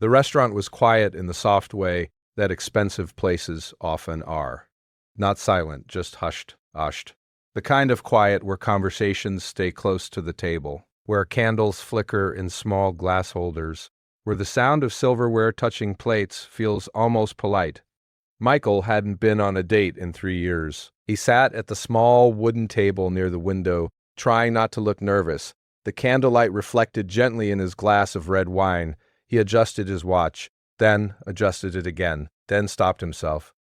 The restaurant was quiet in the soft way that expensive places often are. Not silent, just hushed. The kind of quiet where conversations stay close to the table, where candles flicker in small glass holders, where the sound of silverware touching plates feels almost polite. Michael hadn't been on a date in 3 years. He sat at the small wooden table near the window, trying not to look nervous. The candlelight reflected gently in his glass of red wine. He adjusted his watch, then adjusted it again, then stopped himself.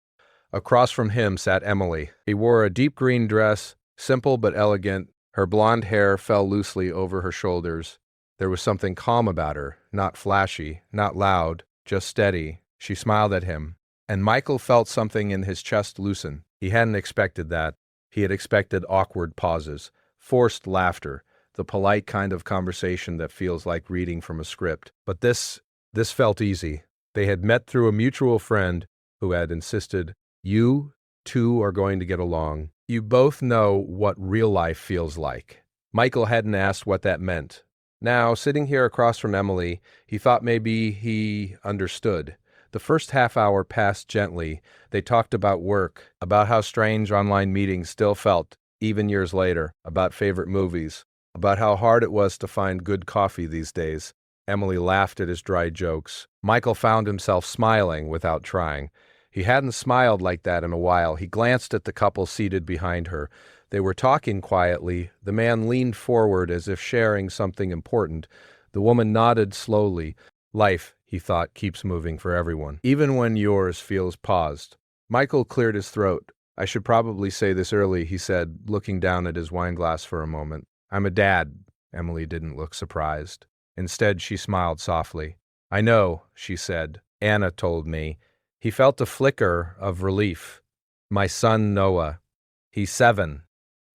Across from him sat Emily. He wore a deep green dress, simple but elegant. Her blonde hair fell loosely over her shoulders. There was something calm about her, not flashy, not loud, just steady. She smiled at him, and Michael felt something in his chest loosen. He hadn't expected that. He had expected awkward pauses, forced laughter, the polite kind of conversation that feels like reading from a script. But this felt easy. They had met through a mutual friend who had insisted, "You two are going to get along. You both know what real life feels like." Michael hadn't asked what that meant. Now, sitting here across from Emily, he thought maybe he understood. The first half hour passed gently. They talked about work, about how strange online meetings still felt, even years later, about favorite movies, about how hard it was to find good coffee these days. Emily laughed at his dry jokes. Michael found himself smiling without trying. He hadn't smiled like that in a while. He glanced at the couple seated behind her. They were talking quietly. The man leaned forward as if sharing something important. The woman nodded slowly. Life, he thought, keeps moving for everyone, even when yours feels paused. Michael cleared his throat. "I should probably say this early," he said, looking down at his wineglass for a moment. "I'm a dad." Emily didn't look surprised. Instead, she smiled softly. "I know," she said. "Anna told me." He felt a flicker of relief. "My son, Noah. He's 7.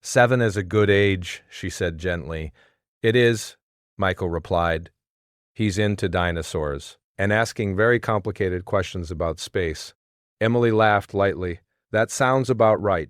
7 is a good age," she said gently. "It is," Michael replied. "He's into dinosaurs and asking very complicated questions about space." Emily laughed lightly. "That sounds about right."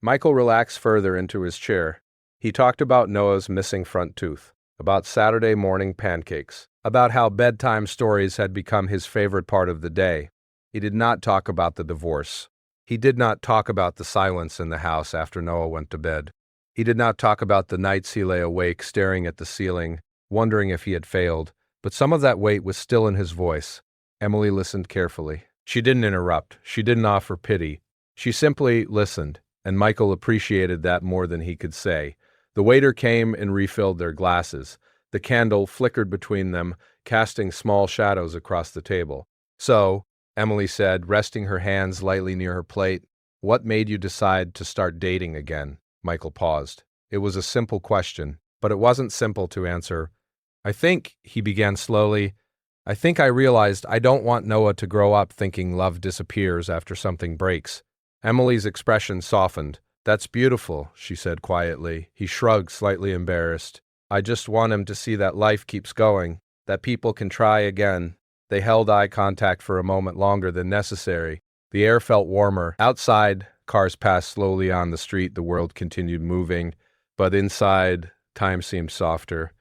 Michael relaxed further into his chair. He talked about Noah's missing front tooth, about Saturday morning pancakes, about how bedtime stories had become his favorite part of the day. He did not talk about the divorce. He did not talk about the silence in the house after Noah went to bed. He did not talk about the nights he lay awake, staring at the ceiling, wondering if he had failed. But some of that weight was still in his voice. Emily listened carefully. She didn't interrupt. She didn't offer pity. She simply listened, and Michael appreciated that more than he could say. The waiter came and refilled their glasses. The candle flickered between them, casting small shadows across the table. "So," Emily said, resting her hands lightly near her plate, "what made you decide to start dating again?" Michael paused. It was a simple question, but it wasn't simple to answer. "I think," he began slowly, "I think I realized I don't want Noah to grow up thinking love disappears after something breaks." Emily's expression softened. "That's beautiful," she said quietly. He shrugged, slightly embarrassed. "I just want him to see that life keeps going, that people can try again." They held eye contact for a moment longer than necessary. The air felt warmer. Outside, cars passed slowly on the street. The world continued moving. But inside, time seemed softer.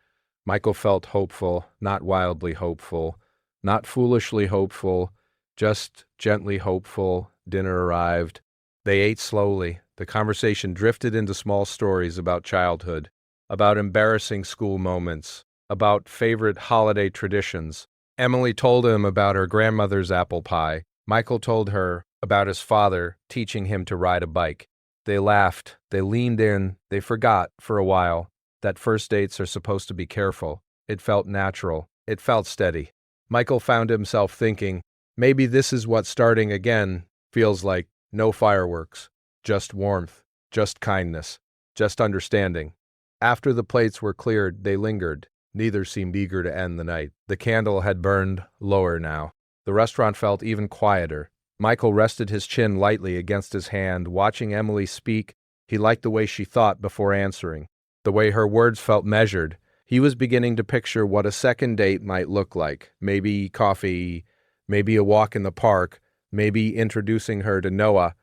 Michael felt hopeful, not wildly hopeful, not foolishly hopeful, just gently hopeful. Dinner arrived. They ate slowly. The conversation drifted into small stories about childhood, about embarrassing school moments, about favorite holiday traditions. Emily told him about her grandmother's apple pie. Michael told her about his father teaching him to ride a bike. They laughed. They leaned in. They forgot, for a while, that first dates are supposed to be careful. It felt natural. It felt steady. Michael found himself thinking, maybe this is what starting again feels like. No fireworks. Just warmth. Just kindness. Just understanding. After the plates were cleared, they lingered. Neither seemed eager to end the night. The candle had burned lower now. The restaurant felt even quieter. Michael rested his chin lightly against his hand, watching Emily speak. He liked the way she thought before answering, the way her words felt measured. He was beginning to picture what a second date might look like. Maybe coffee, maybe a walk in the park, maybe introducing her to Noah.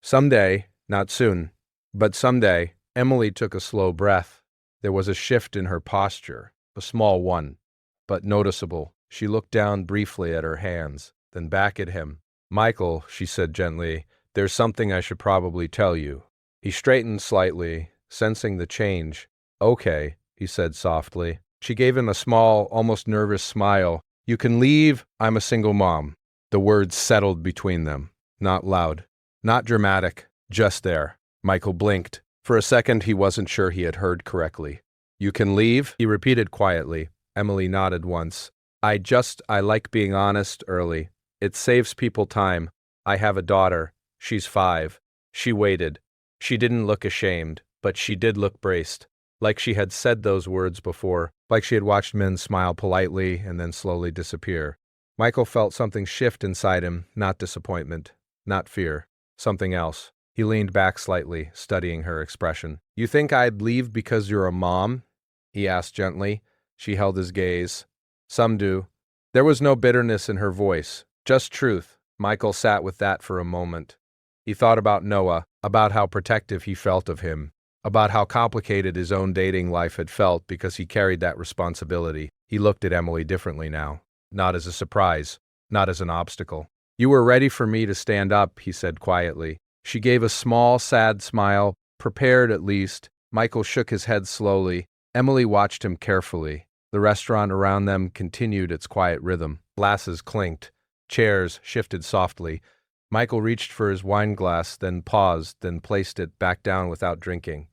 Someday, not soon, but someday. Emily took a slow breath. There was a shift in her posture. A small one, but noticeable. She looked down briefly at her hands, then back at him. Michael, she said gently, there's something I should probably tell you. He straightened slightly, sensing the change. Okay, he said softly. She gave him a small, almost nervous smile. You can leave, I'm a single mom. The words settled between them. Not loud, not dramatic, just there. Michael blinked. For a second, he wasn't sure he had heard correctly. You can leave? He repeated quietly. Emily nodded once. I like being honest early. It saves people time. I have a daughter. She's 5. She waited. She didn't look ashamed, but she did look braced. Like she had said those words before, like she had watched men smile politely and then slowly disappear. Michael felt something shift inside him, not disappointment, not fear, something else. He leaned back slightly, studying her expression. You think I'd leave because you're a mom? He asked gently. She held his gaze. Some do. There was no bitterness in her voice, just truth. Michael sat with that for a moment. He thought about Noah, about how protective he felt of him, about how complicated his own dating life had felt because he carried that responsibility. He looked at Emily differently now, not as a surprise, not as an obstacle. You were ready for me to stand up, he said quietly. She gave a small, sad smile, prepared at least. Michael shook his head slowly. Emily watched him carefully. The restaurant around them continued its quiet rhythm. Glasses clinked. Chairs shifted softly. Michael reached for his wine glass, then paused, then placed it back down without drinking.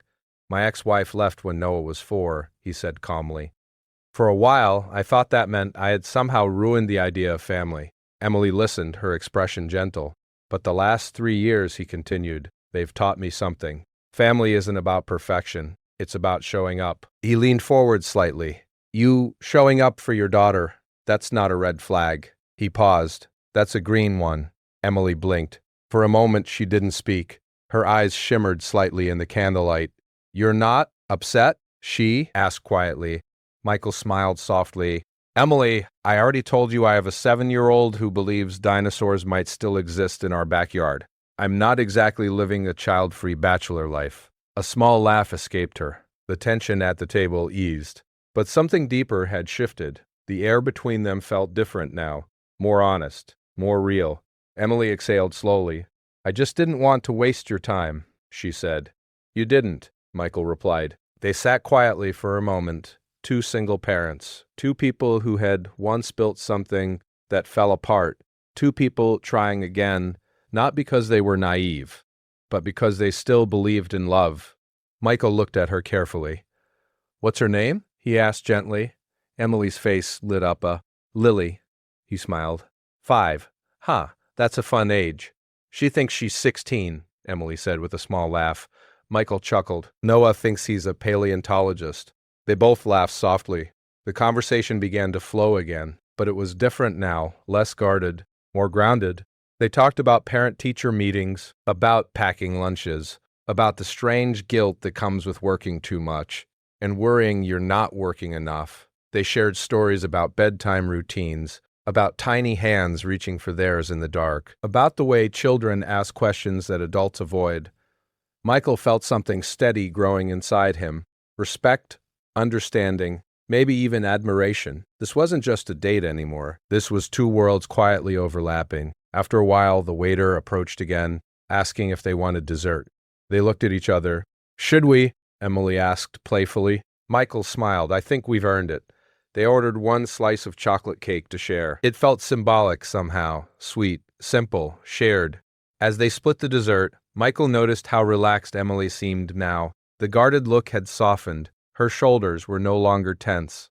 My ex-wife left when Noah was 4, he said calmly. For a while, I thought that meant I had somehow ruined the idea of family. Emily listened, her expression gentle. But the last 3 years, he continued, they've taught me something. Family isn't about perfection. It's about showing up. He leaned forward slightly. You showing up for your daughter, that's not a red flag. He paused. That's a green one. Emily blinked. For a moment, she didn't speak. Her eyes shimmered slightly in the candlelight. You're not upset? She asked quietly. Michael smiled softly. Emily, I already told you I have a 7-year-old who believes dinosaurs might still exist in our backyard. I'm not exactly living a child-free bachelor life. A small laugh escaped her. The tension at the table eased. But something deeper had shifted. The air between them felt different now, more honest, more real. Emily exhaled slowly. I just didn't want to waste your time, she said. You didn't, Michael replied. They sat quietly for a moment, 2 single parents, 2 people who had once built something that fell apart, 2 people trying again, not because they were naive, but because they still believed in love. Michael looked at her carefully. What's her name? He asked gently. Emily's face lit up. Lily, he smiled. 5. Huh, that's a fun age. She thinks she's 16, Emily said with a small laugh. Michael chuckled. Noah thinks he's a paleontologist. They both laughed softly. The conversation began to flow again, but it was different now, less guarded, more grounded. They talked about parent-teacher meetings, about packing lunches, about the strange guilt that comes with working too much, and worrying you're not working enough. They shared stories about bedtime routines, about tiny hands reaching for theirs in the dark, about the way children ask questions that adults avoid. Michael felt something steady growing inside him. Respect, understanding, maybe even admiration. This wasn't just a date anymore. This was 2 worlds quietly overlapping. After a while, the waiter approached again, asking if they wanted dessert. They looked at each other. Should we? Emily asked playfully. Michael smiled. I think we've earned it. They ordered 1 slice of chocolate cake to share. It felt symbolic somehow, sweet, simple, shared. As they split the dessert, Michael noticed how relaxed Emily seemed now. The guarded look had softened. Her shoulders were no longer tense.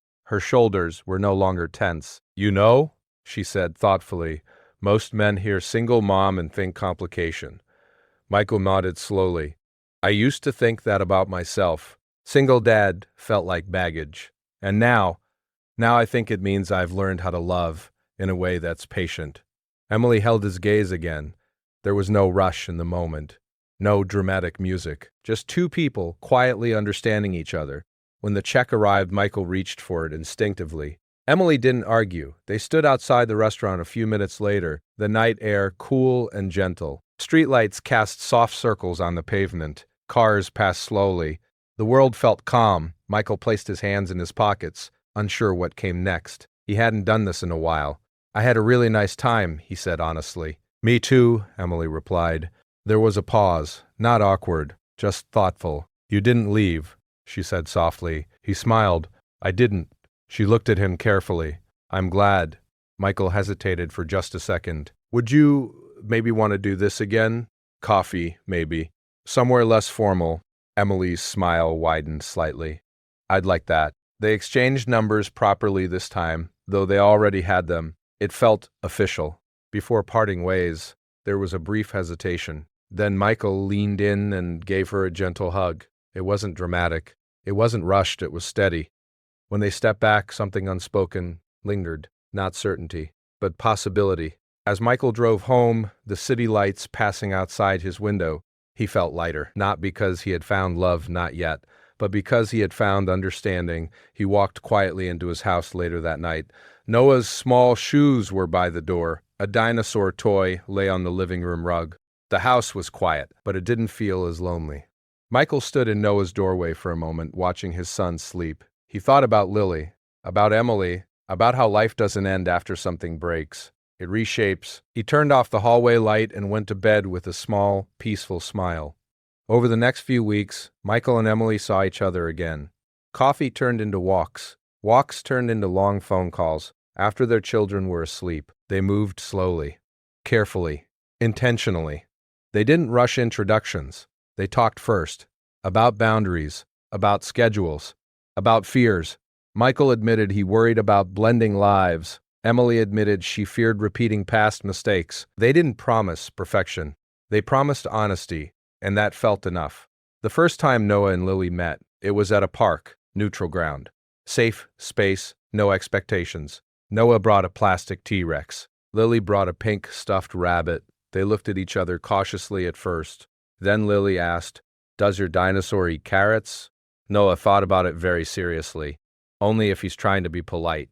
You know, she said thoughtfully, most men hear single mom and think complication. Michael nodded slowly. I used to think that about myself. Single dad felt like baggage. And now I think it means I've learned how to love in a way that's patient. Emily held his gaze again. There was no rush in the moment. No dramatic music. Just 2 people quietly understanding each other. When the check arrived, Michael reached for it instinctively. Emily didn't argue. They stood outside the restaurant a few minutes later, the night air cool and gentle. Streetlights cast soft circles on the pavement. Cars passed slowly. The world felt calm. Michael placed his hands in his pockets, unsure what came next. He hadn't done this in a while. I had a really nice time, he said honestly. Me too, Emily replied. There was a pause, not awkward, just thoughtful. You didn't leave, she said softly. He smiled. I didn't. She looked at him carefully. I'm glad. Michael hesitated for just a second. Would you maybe want to do this again? Coffee, maybe. Somewhere less formal. Emily's smile widened slightly. I'd like that. They exchanged numbers properly this time, though they already had them. It felt official. Before parting ways, there was a brief hesitation. Then Michael leaned in and gave her a gentle hug. It wasn't dramatic. It wasn't rushed. It was steady. When they stepped back, something unspoken lingered. Not certainty, but possibility. As Michael drove home, the city lights passing outside his window, he felt lighter. Not because he had found love, not yet, but because he had found understanding. He walked quietly into his house later that night. Noah's small shoes were by the door. A dinosaur toy lay on the living room rug. The house was quiet, but it didn't feel as lonely. Michael stood in Noah's doorway for a moment, watching his son sleep. He thought about Lily, about Emily, about how life doesn't end after something breaks. It reshapes. He turned off the hallway light and went to bed with a small, peaceful smile. Over the next few weeks, Michael and Emily saw each other again. Coffee turned into walks. Walks turned into long phone calls. After their children were asleep, they moved slowly, carefully, intentionally. They didn't rush introductions. They talked first, about boundaries, about schedules, about fears. Michael admitted he worried about blending lives. Emily admitted she feared repeating past mistakes. They didn't promise perfection. They promised honesty, and that felt enough. The first time Noah and Lily met, it was at a park, neutral ground. Safe space, no expectations. Noah brought a plastic T-Rex. Lily brought a pink stuffed rabbit. They looked at each other cautiously at first. Then Lily asked, "Does your dinosaur eat carrots?" Noah thought about it very seriously. Only if he's trying to be polite.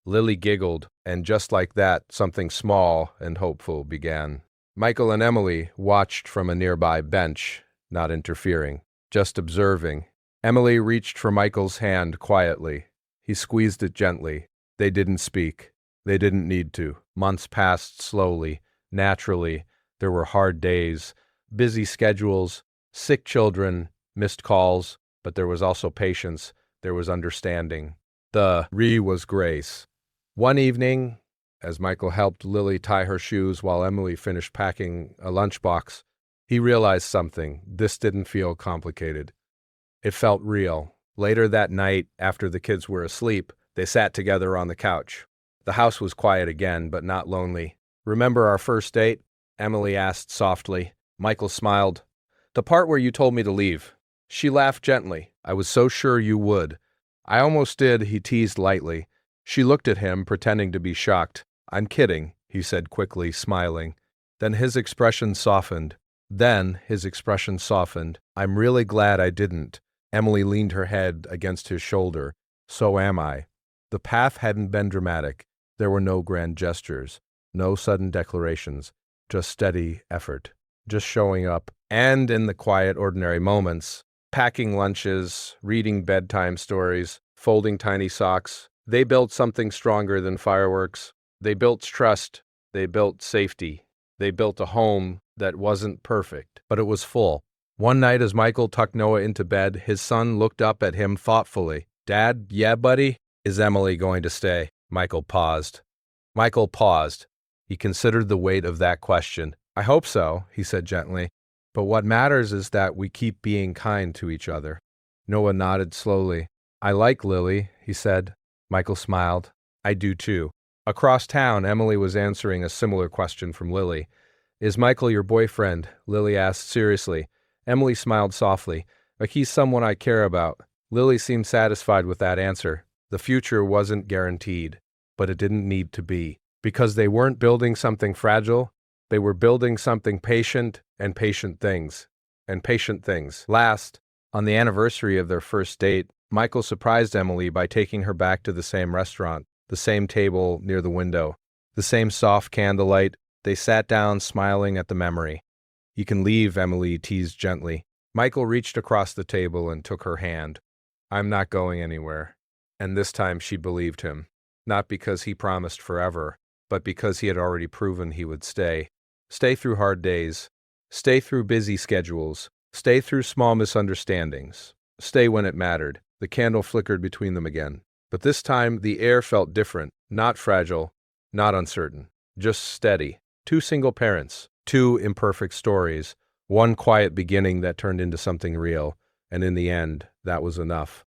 Lily giggled, and just like that, something small and hopeful began. Michael and Emily watched from a nearby bench, not interfering, just observing. Emily reached for Michael's hand quietly. He squeezed it gently. They didn't speak. They didn't need to. Months passed slowly, naturally. There were hard days, busy schedules, sick children, missed calls, but there was also patience. There was understanding. The was grace. One evening, as Michael helped Lily tie her shoes while Emily finished packing a lunchbox, he realized something. This didn't feel complicated. It felt real. Later that night, after the kids were asleep, they sat together on the couch. The house was quiet again, but not lonely. "Remember our first date?" Emily asked softly. Michael smiled. "The part where you told me to leave." She laughed gently. "I was so sure you would." "I almost did," he teased lightly. She looked at him, pretending to be shocked. "I'm kidding," he said quickly, smiling. Then his expression softened. "I'm really glad I didn't." Emily leaned her head against his shoulder. "So am I." The path hadn't been dramatic. There were no grand gestures, no sudden declarations, just steady effort, just showing up. And in the quiet, ordinary moments, packing lunches, reading bedtime stories, folding tiny socks, they built something stronger than fireworks. They built trust. They built safety. They built a home that wasn't perfect, but it was full. One night as Michael tucked Noah into bed, his son looked up at him thoughtfully. "Dad, yeah, buddy? Is Emily going to stay?" Michael paused. He considered the weight of that question. "I hope so," he said gently. "But what matters is that we keep being kind to each other." Noah nodded slowly. "I like Lily," he said. Michael smiled. "I do too." Across town, Emily was answering a similar question from Lily. "Is Michael your boyfriend?" Lily asked seriously. Emily smiled softly. "Like he's someone I care about." Lily seemed satisfied with that answer. The future wasn't guaranteed, but it didn't need to be. Because they weren't building something fragile, they were building something patient, and patient things. Last, on the anniversary of their first date, Michael surprised Emily by taking her back to the same restaurant, the same table near the window, the same soft candlelight. They sat down, smiling at the memory. "You can leave," Emily teased gently. Michael reached across the table and took her hand. "I'm not going anywhere." And this time she believed him. not because he promised forever, but because he had already proven he would stay. Stay through hard days, stay through busy schedules, stay through small misunderstandings, stay when it mattered. The candle flickered between them again. But this time the air felt different, not fragile, not uncertain, just steady. Two single parents, two imperfect stories, one quiet beginning that turned into something real, and in the end, that was enough.